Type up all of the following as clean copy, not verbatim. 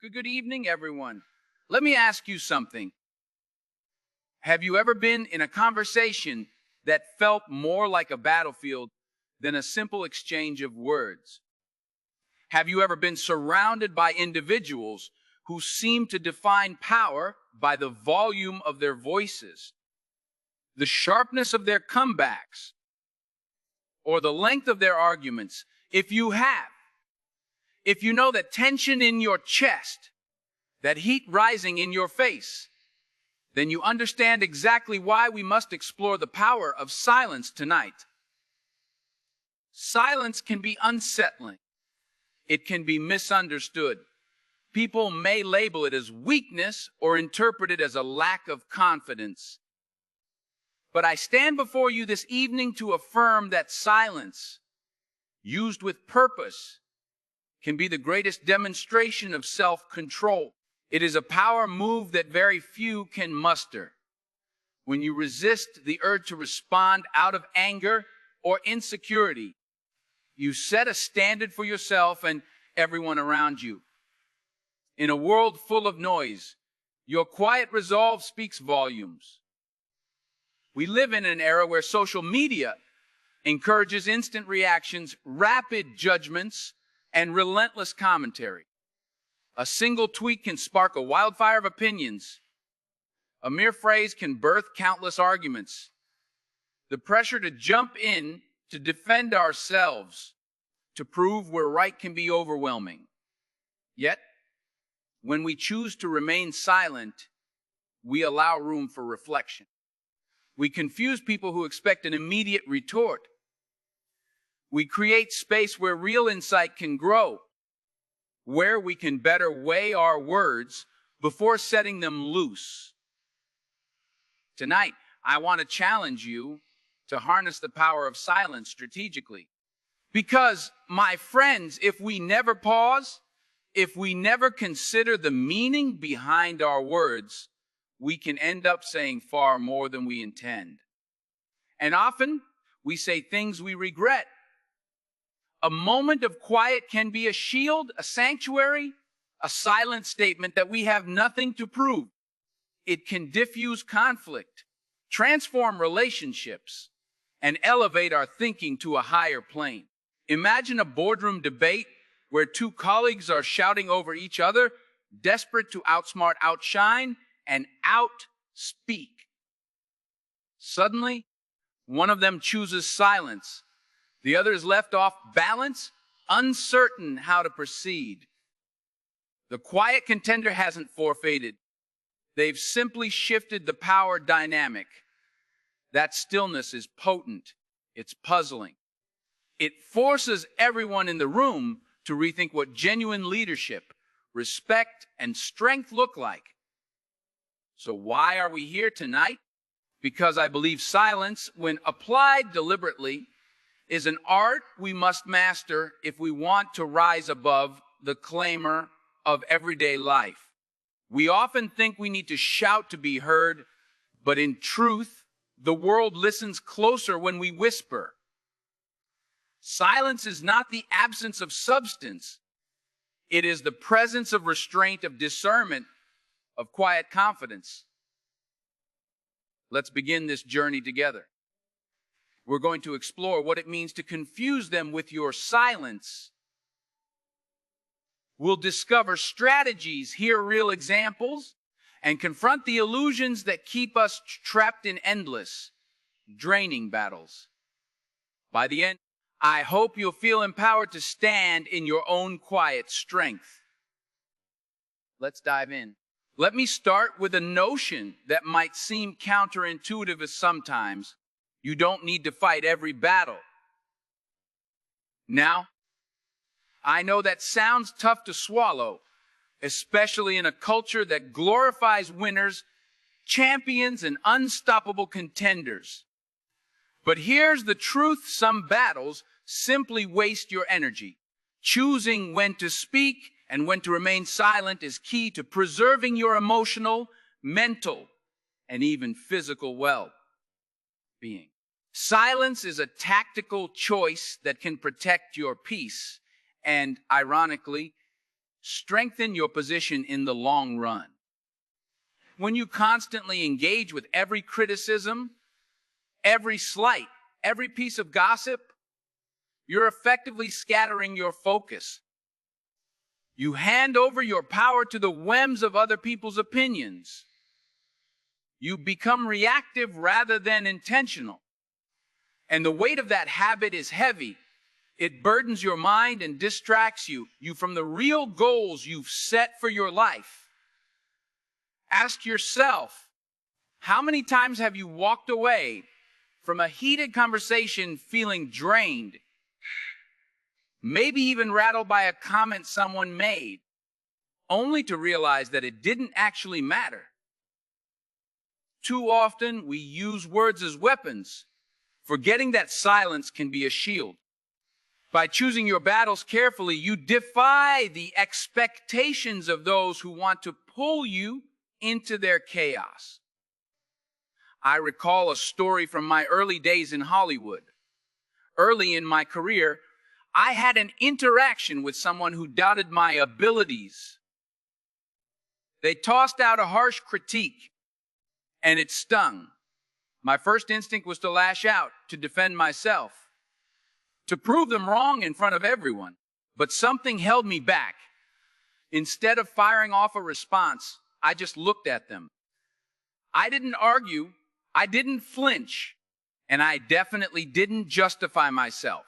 Good evening, everyone. Let me ask you something. Have you ever been in a conversation that felt more like a battlefield than a simple exchange of words? Have you ever been surrounded by individuals who seem to define power by the volume of their voices, the sharpness of their comebacks, or the length of their arguments? If you know that tension in your chest, that heat rising in your face, then you understand exactly why we must explore the power of silence tonight. Silence can be unsettling. It can be misunderstood. People may label it as weakness or interpret it as a lack of confidence. But I stand before you this evening to affirm that silence, used with purpose, can be the greatest demonstration of self-control. It is a power move that very few can muster. When you resist the urge to respond out of anger or insecurity, you set a standard for yourself and everyone around you. In a world full of noise, your quiet resolve speaks volumes. We live in an era where social media encourages instant reactions, rapid judgments, and relentless commentary. A single tweet can spark a wildfire of opinions. A mere phrase can birth countless arguments. The pressure to jump in, to defend ourselves, to prove we're right can be overwhelming. Yet, when we choose to remain silent, we allow room for reflection. We confuse people who expect an immediate retort. We create space where real insight can grow, where we can better weigh our words before setting them loose. Tonight, I want to challenge you to harness the power of silence strategically. Because, my friends, if we never pause, if we never consider the meaning behind our words, we can end up saying far more than we intend. And often, we say things we regret. A moment of quiet can be a shield, a sanctuary, a silent statement that we have nothing to prove. It can diffuse conflict, transform relationships, and elevate our thinking to a higher plane. Imagine a boardroom debate where two colleagues are shouting over each other, desperate to outsmart, outshine, and outspeak. Suddenly, one of them chooses silence. The other is left off balance, uncertain how to proceed. The quiet contender hasn't forfeited. They've simply shifted the power dynamic. That stillness is potent. It's puzzling. It forces everyone in the room to rethink what genuine leadership, respect, and strength look like. So why are we here tonight? Because I believe silence, when applied deliberately, is an art we must master if we want to rise above the clamor of everyday life. We often think we need to shout to be heard, but in truth, the world listens closer when we whisper. Silence is not the absence of substance. It is the presence of restraint, of discernment, of quiet confidence. Let's begin this journey together. We're going to explore what it means to confuse them with your silence. We'll discover strategies, hear real examples, and confront the illusions that keep us trapped in endless, draining battles. By the end, I hope you'll feel empowered to stand in your own quiet strength. Let's dive in. Let me start with a notion that might seem counterintuitive as sometimes. You don't need to fight every battle. Now, I know that sounds tough to swallow, especially in a culture that glorifies winners, champions, and unstoppable contenders. But here's the truth: some battles simply waste your energy. Choosing when to speak and when to remain silent is key to preserving your emotional, mental, and even physical well-being. Silence is a tactical choice that can protect your peace and, ironically, strengthen your position in the long run. When you constantly engage with every criticism, every slight, every piece of gossip, you're effectively scattering your focus. You hand over your power to the whims of other people's opinions. You become reactive rather than intentional. And the weight of that habit is heavy. It burdens your mind and distracts you from the real goals you've set for your life. Ask yourself, how many times have you walked away from a heated conversation feeling drained, maybe even rattled by a comment someone made, only to realize that it didn't actually matter? Too often, we use words as weapons, forgetting that silence can be a shield. By choosing your battles carefully, you defy the expectations of those who want to pull you into their chaos. I recall a story from my early days in Hollywood. Early in my career, I had an interaction with someone who doubted my abilities. They tossed out a harsh critique, and it stung. My first instinct was to lash out, to defend myself, to prove them wrong in front of everyone. But something held me back. Instead of firing off a response, I just looked at them. I didn't argue, I didn't flinch, and I definitely didn't justify myself.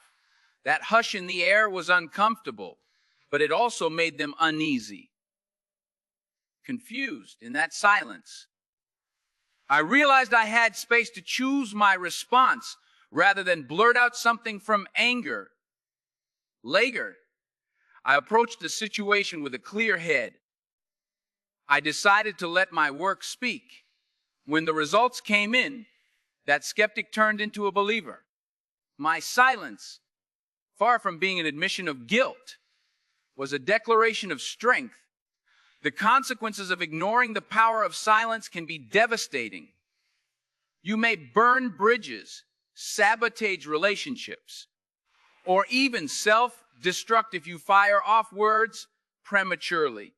That hush in the air was uncomfortable, but it also made them uneasy, confused in that silence. I realized I had space to choose my response rather than blurt out something from anger. Later, I approached the situation with a clear head. I decided to let my work speak. When the results came in, that skeptic turned into a believer. My silence, far from being an admission of guilt, was a declaration of strength. The consequences of ignoring the power of silence can be devastating. You may burn bridges, sabotage relationships, or even self-destruct if you fire off words prematurely.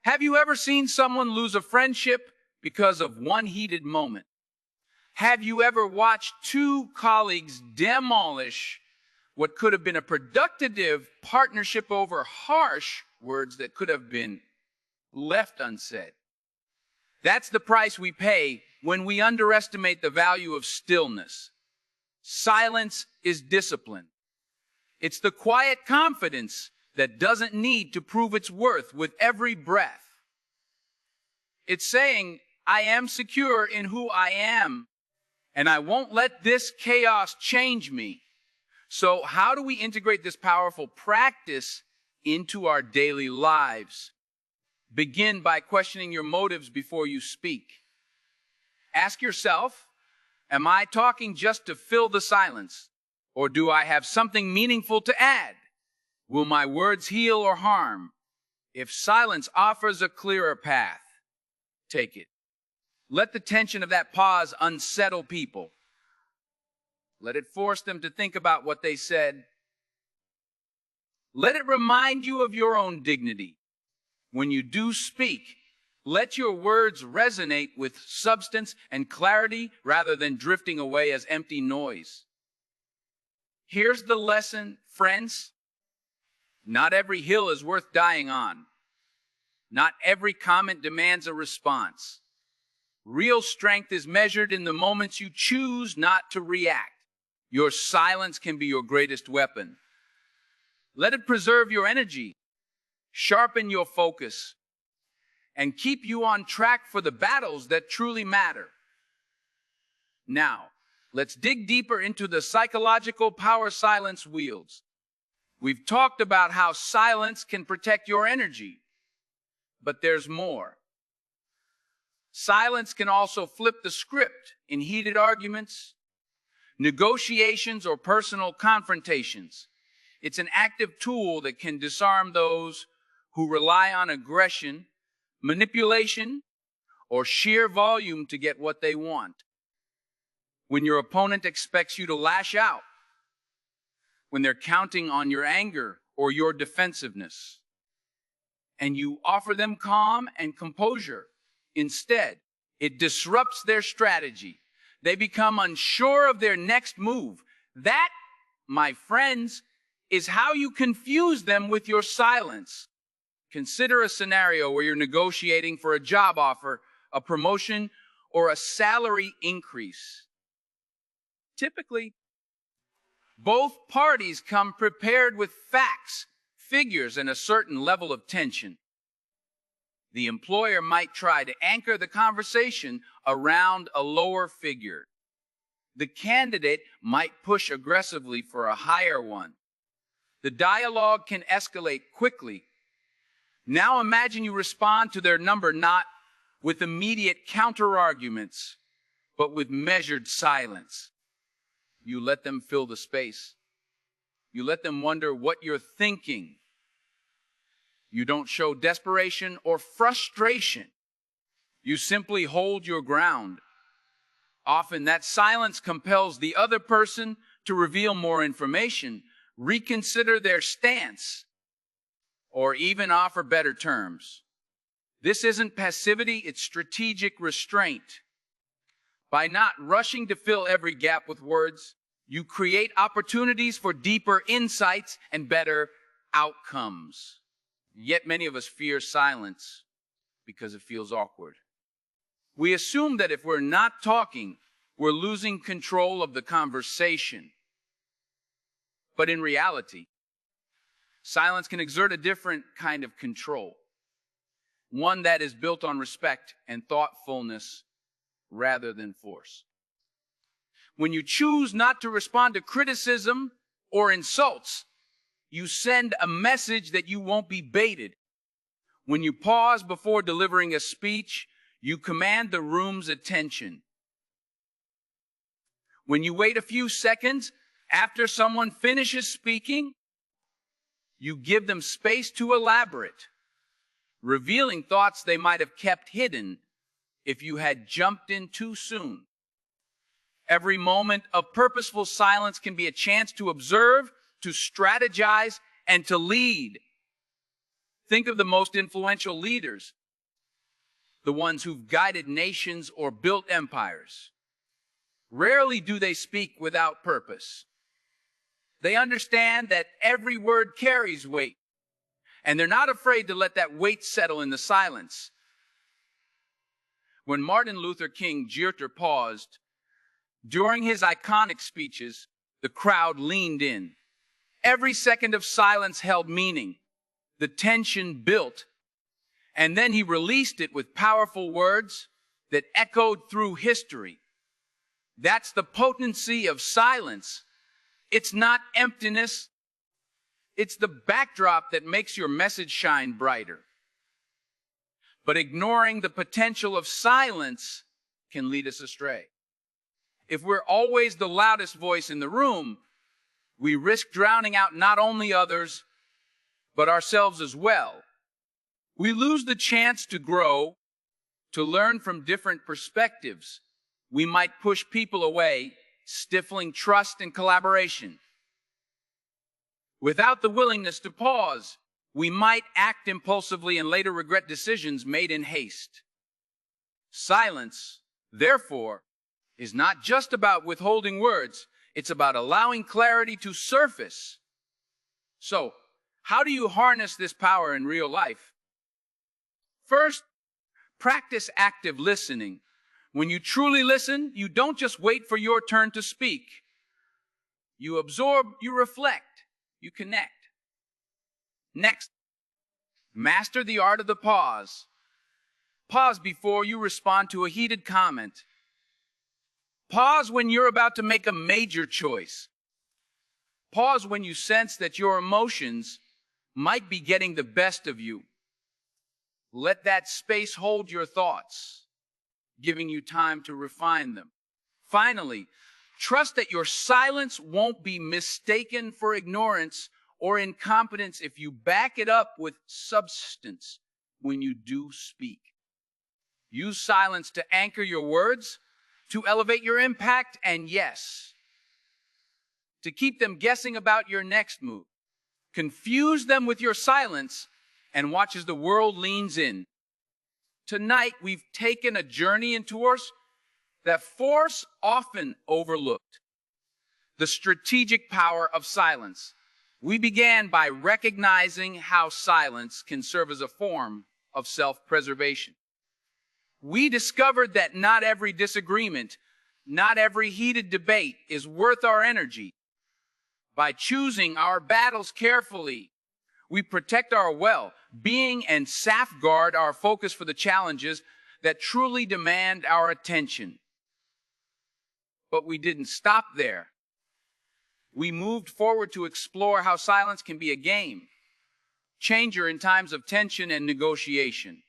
Have you ever seen someone lose a friendship because of one heated moment? Have you ever watched two colleagues demolish what could have been a productive partnership over harsh words that could have been left unsaid? That's the price we pay when we underestimate the value of stillness. Silence is discipline. It's the quiet confidence that doesn't need to prove its worth with every breath. It's saying, I am secure in who I am, and I won't let this chaos change me. So how do we integrate this powerful practice into our daily lives? Begin by questioning your motives before you speak. Ask yourself, am I talking just to fill the silence, or do I have something meaningful to add? Will my words heal or harm? If silence offers a clearer path, take it. Let the tension of that pause unsettle people. Let it force them to think about what they said. Let it remind you of your own dignity. When you do speak, let your words resonate with substance and clarity rather than drifting away as empty noise. Here's the lesson, friends. Not every hill is worth dying on. Not every comment demands a response. Real strength is measured in the moments you choose not to react. Your silence can be your greatest weapon. Let it preserve your energy, sharpen your focus, and keep you on track for the battles that truly matter. Now, let's dig deeper into the psychological power silence wields. We've talked about how silence can protect your energy, but there's more. Silence can also flip the script in heated arguments, negotiations, or personal confrontations. It's an active tool that can disarm those who rely on aggression, manipulation, or sheer volume to get what they want. When your opponent expects you to lash out, when they're counting on your anger or your defensiveness, and you offer them calm and composure. Instead, it disrupts their strategy. They become unsure of their next move. That, my friends, is how you confuse them with your silence. Consider a scenario where you're negotiating for a job offer, a promotion, or a salary increase. Typically, both parties come prepared with facts, figures, and a certain level of tension. The employer might try to anchor the conversation around a lower figure. The candidate might push aggressively for a higher one. The dialogue can escalate quickly. Now imagine you respond to their number not with immediate counter-arguments, but with measured silence. You let them fill the space. You let them wonder what you're thinking. You don't show desperation or frustration. You simply hold your ground. Often that silence compels the other person to reveal more information, reconsider their stance, or even offer better terms. This isn't passivity, it's strategic restraint. By not rushing to fill every gap with words, you create opportunities for deeper insights and better outcomes. Yet many of us fear silence because it feels awkward. We assume that if we're not talking, we're losing control of the conversation. But in reality, silence can exert a different kind of control, one that is built on respect and thoughtfulness rather than force. When you choose not to respond to criticism or insults, you send a message that you won't be baited. When you pause before delivering a speech, you command the room's attention. When you wait a few seconds after someone finishes speaking, you give them space to elaborate, revealing thoughts they might have kept hidden if you had jumped in too soon. Every moment of purposeful silence can be a chance to observe, to strategize, and to lead. Think of the most influential leaders, the ones who've guided nations or built empires. Rarely do they speak without purpose. They understand that every word carries weight, and they're not afraid to let that weight settle in the silence. When Martin Luther King Jr. paused during his iconic speeches, the crowd leaned in. Every second of silence held meaning. The tension built, and then he released it with powerful words that echoed through history. That's the potency of silence. It's not emptiness. It's the backdrop that makes your message shine brighter. But ignoring the potential of silence can lead us astray. If we're always the loudest voice in the room, we risk drowning out not only others, but ourselves as well. We lose the chance to grow, to learn from different perspectives. We might push people away, stifling trust and collaboration. Without the willingness to pause, we might act impulsively and later regret decisions made in haste. Silence, therefore, is not just about withholding words, it's about allowing clarity to surface. So, how do you harness this power in real life? First, practice active listening. When you truly listen, you don't just wait for your turn to speak. You absorb, you reflect, you connect. Next, master the art of the pause. Pause before you respond to a heated comment. Pause when you're about to make a major choice. Pause when you sense that your emotions might be getting the best of you. Let that space hold your thoughts, giving you time to refine them. Finally, trust that your silence won't be mistaken for ignorance or incompetence if you back it up with substance when you do speak. Use silence to anchor your words, to elevate your impact, and yes, to keep them guessing about your next move. Confuse them with your silence, and watch as the world leans in. Tonight, we've taken a journey into us that force often overlooked: the strategic power of silence. We began by recognizing how silence can serve as a form of self-preservation. We discovered that not every disagreement, not every heated debate is worth our energy. By choosing our battles carefully, we protect our well-being and safeguard our focus for the challenges that truly demand our attention. But we didn't stop there. We moved forward to explore how silence can be a game changer in times of tension and negotiation.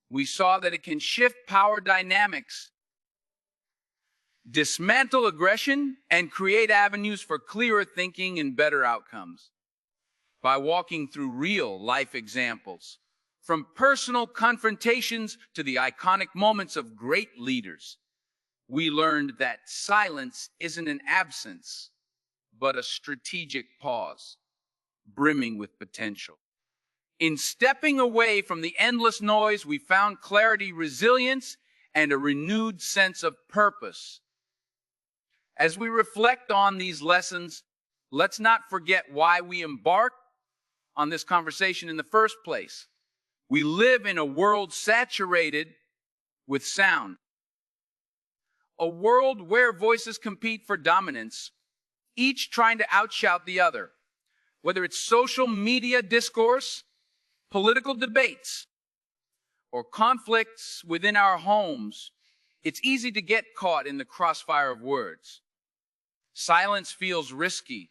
We saw that it can shift power dynamics, dismantle aggression, and create avenues for clearer thinking and better outcomes. By walking through real-life examples, from personal confrontations to the iconic moments of great leaders, we learned that silence isn't an absence, but a strategic pause, brimming with potential. In stepping away from the endless noise, we found clarity, resilience, and a renewed sense of purpose. As we reflect on these lessons, let's not forget why we embarked on this conversation in the first place. We live in a world saturated with sound, a world where voices compete for dominance, each trying to outshout the other. Whether it's social media discourse, political debates, or conflicts within our homes, it's easy to get caught in the crossfire of words. Silence feels risky,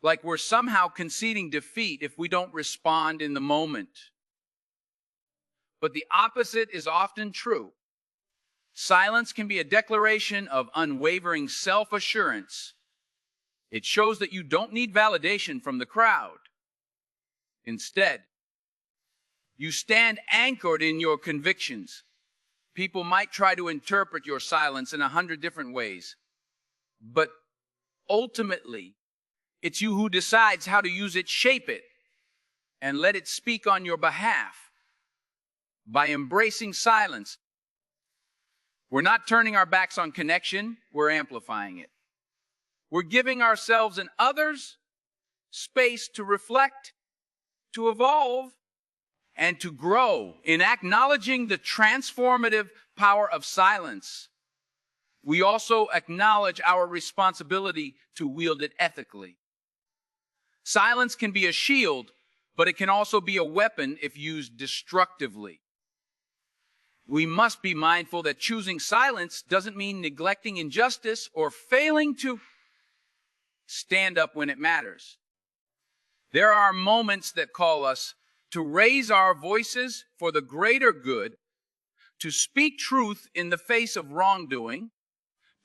like we're somehow conceding defeat if we don't respond in the moment. But the opposite is often true. Silence can be a declaration of unwavering self-assurance. It shows that you don't need validation from the crowd. Instead, you stand anchored in your convictions. People might try to interpret your silence in 100 different ways, but ultimately, it's you who decides how to use it, shape it, and let it speak on your behalf. By embracing silence, we're not turning our backs on connection, we're amplifying it. We're giving ourselves and others space to reflect, to evolve, and to grow. In acknowledging the transformative power of silence, we also acknowledge our responsibility to wield it ethically. Silence can be a shield, but it can also be a weapon if used destructively. We must be mindful that choosing silence doesn't mean neglecting injustice or failing to stand up when it matters. There are moments that call us to raise our voices for the greater good, to speak truth in the face of wrongdoing,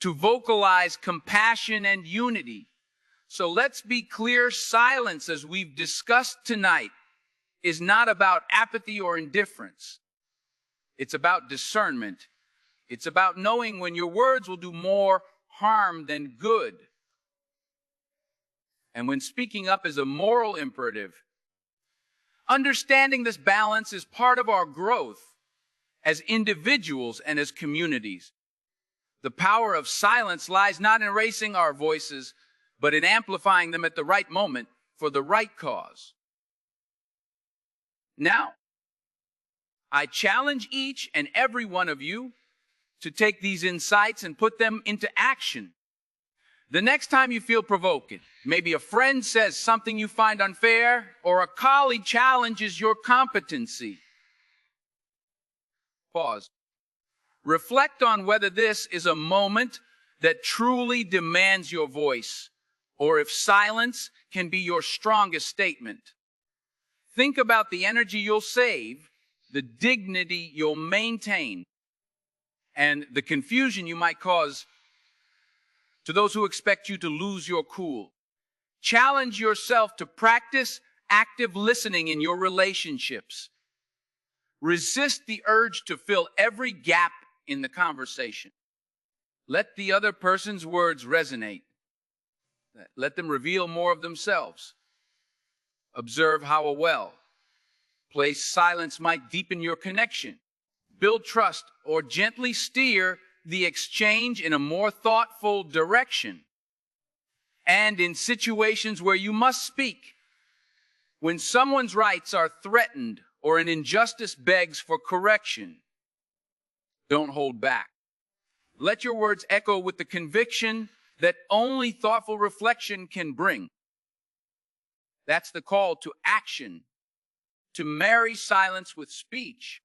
to vocalize compassion and unity. So let's be clear, silence, as we've discussed tonight, is not about apathy or indifference. It's about discernment. It's about knowing when your words will do more harm than good. And when speaking up is a moral imperative, understanding this balance is part of our growth as individuals and as communities. The power of silence lies not in erasing our voices, but in amplifying them at the right moment for the right cause. Now, I challenge each and every one of you to take these insights and put them into action. The next time you feel provoked, maybe a friend says something you find unfair, or a colleague challenges your competency, pause. Reflect on whether this is a moment that truly demands your voice, or if silence can be your strongest statement. Think about the energy you'll save, the dignity you'll maintain, and the confusion you might cause to those who expect you to lose your cool. Challenge yourself to practice active listening in your relationships. Resist the urge to fill every gap in the conversation. Let the other person's words resonate. Let them reveal more of themselves. Observe how well place, silence might deepen your connection, build trust, or gently steer the exchange in a more thoughtful direction. And in situations where you must speak, when someone's rights are threatened or an injustice begs for correction, don't hold back. Let your words echo with the conviction that only thoughtful reflection can bring. That's the call to action, to marry silence with speech,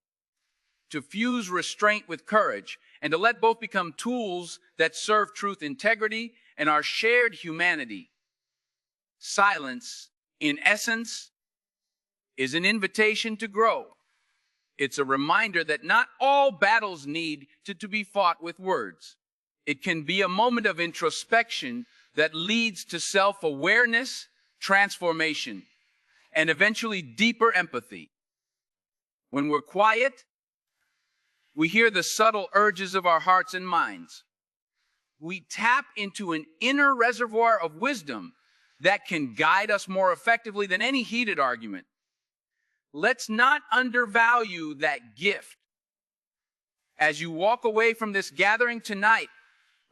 to fuse restraint with courage, and to let both become tools that serve truth, integrity, and our shared humanity. Silence, in essence, is an invitation to grow. It's a reminder that not all battles need to be fought with words. It can be a moment of introspection that leads to self-awareness, transformation, and eventually deeper empathy. When we're quiet, we hear the subtle urges of our hearts and minds. We tap into an inner reservoir of wisdom that can guide us more effectively than any heated argument. Let's not undervalue that gift. As you walk away from this gathering tonight,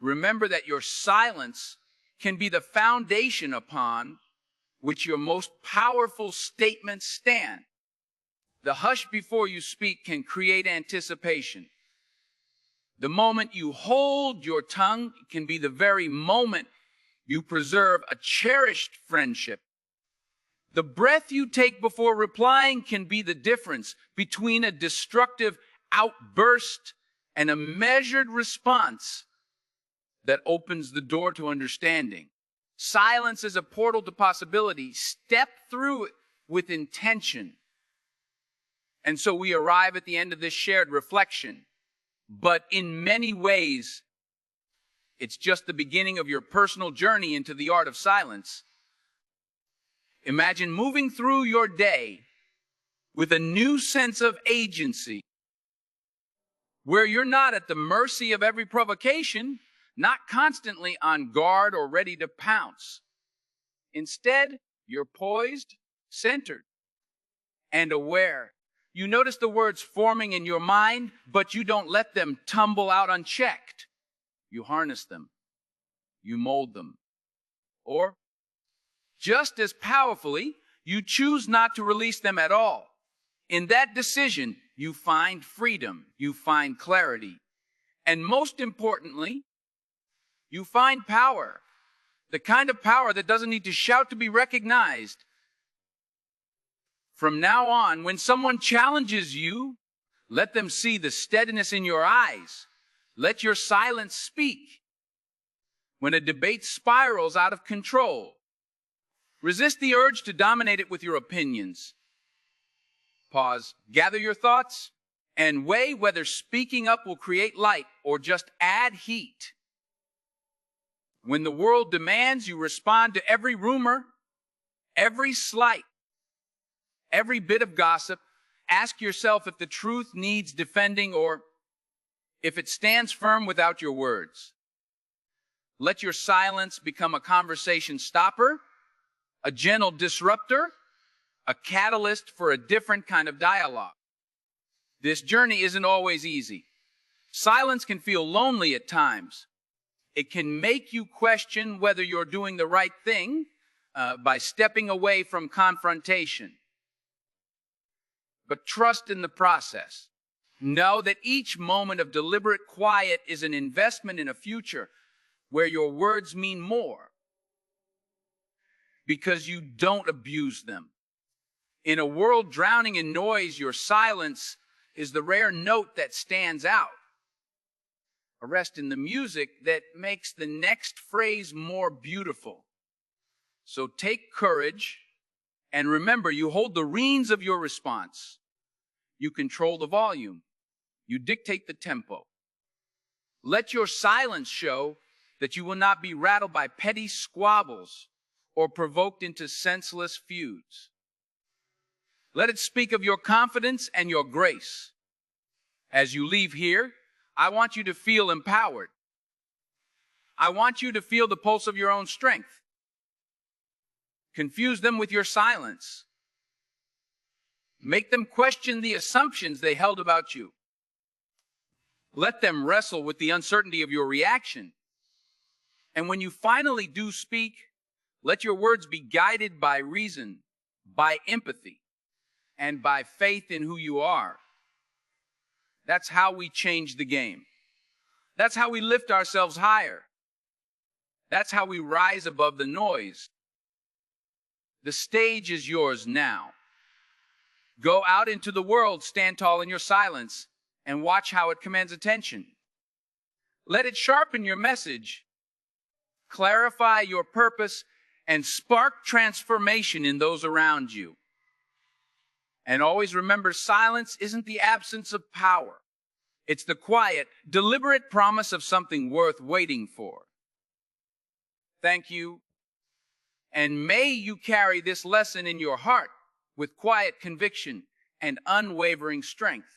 remember that your silence can be the foundation upon which your most powerful statements stand. The hush before you speak can create anticipation. The moment you hold your tongue can be the very moment you preserve a cherished friendship. The breath you take before replying can be the difference between a destructive outburst and a measured response that opens the door to understanding. Silence is a portal to possibility. Step through it with intention. And so we arrive at the end of this shared reflection. But in many ways, it's just the beginning of your personal journey into the art of silence. Imagine moving through your day with a new sense of agency, where you're not at the mercy of every provocation, not constantly on guard or ready to pounce. Instead, you're poised, centered, and aware. You notice the words forming in your mind, but you don't let them tumble out unchecked. You harness them. You mold them. Or, just as powerfully, you choose not to release them at all. In that decision, you find freedom, you find clarity, and most importantly, you find power. The kind of power that doesn't need to shout to be recognized. From now on, when someone challenges you, let them see the steadiness in your eyes. Let your silence speak. When a debate spirals out of control, resist the urge to dominate it with your opinions. Pause, gather your thoughts, and weigh whether speaking up will create light or just add heat. When the world demands you respond to every rumor, every slight, every bit of gossip, ask yourself if the truth needs defending or if it stands firm without your words. Let your silence become a conversation stopper, a gentle disruptor, a catalyst for a different kind of dialogue. This journey isn't always easy. Silence can feel lonely at times. It can make you question whether you're doing the right thing by stepping away from confrontation. But trust in the process. Know that each moment of deliberate quiet is an investment in a future where your words mean more because you don't abuse them. In a world drowning in noise, your silence is the rare note that stands out. A rest in the music that makes the next phrase more beautiful. So take courage and remember, you hold the reins of your response. You control the volume. You dictate the tempo. Let your silence show that you will not be rattled by petty squabbles or provoked into senseless feuds. Let it speak of your confidence and your grace. As you leave here, I want you to feel empowered. I want you to feel the pulse of your own strength. Confuse them with your silence. Make them question the assumptions they held about you. Let them wrestle with the uncertainty of your reaction. And when you finally do speak, let your words be guided by reason, by empathy, and by faith in who you are. That's how we change the game. That's how we lift ourselves higher. That's how we rise above the noise. The stage is yours now. Go out into the world, stand tall in your silence, and watch how it commands attention. Let it sharpen your message, clarify your purpose, and spark transformation in those around you. And always remember, silence isn't the absence of power. It's the quiet, deliberate promise of something worth waiting for. Thank you. And may you carry this lesson in your heart with quiet conviction and unwavering strength.